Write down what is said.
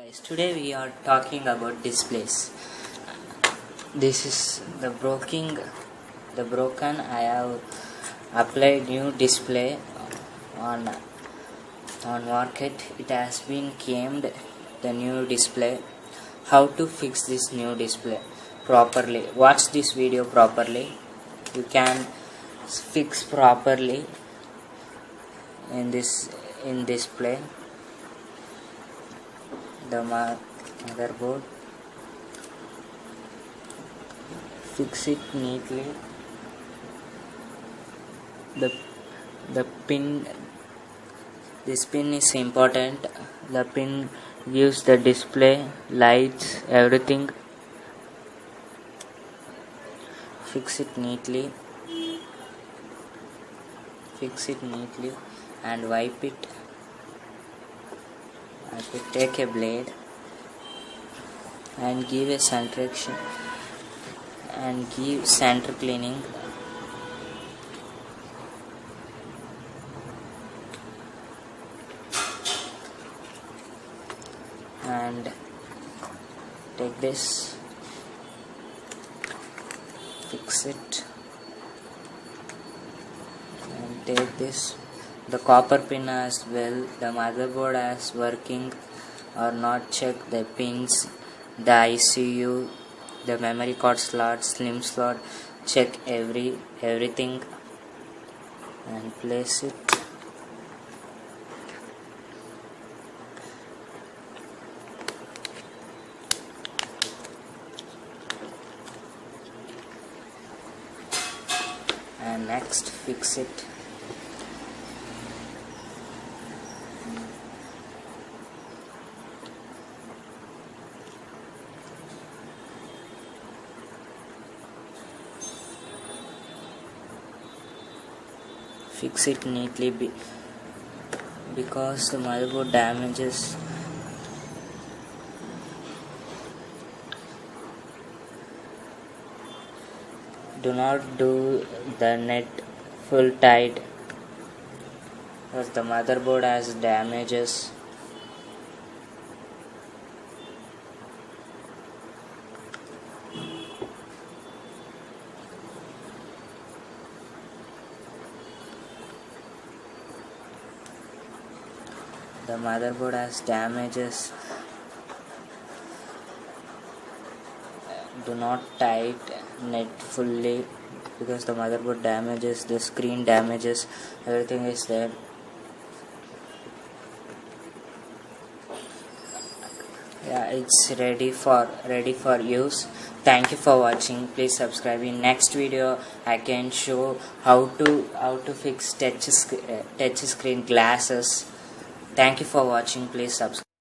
Guys, today we are talking about displays. This is the broken. I have applied new display on market. It has been claimed the new display. How to fix this new display properly? Watch this video properly. You can fix properly in display. The motherboard, fix it neatly. The pin, this pin is important. The pin gives the display, lights, everything. Fix it neatly and wipe it. I could take a blade and give a center cleaning. And take this, fix it, and take this. The copper pin as well, the motherboard as working or not. Check the pins, the ICU, the memory card slot, slim slot. Check everything and place it. And next, fix it. Fix it neatly because the motherboard damages. Do not do the net full tight because the motherboard has damages. The motherboard has damages. Do not tight net fully because the motherboard damages, the screen damages, everything is there. Yeah, it's ready for use. Thank you for watching. Please subscribe. In next video I can show how to fix touch screen glasses. Thank you for watching. Please subscribe.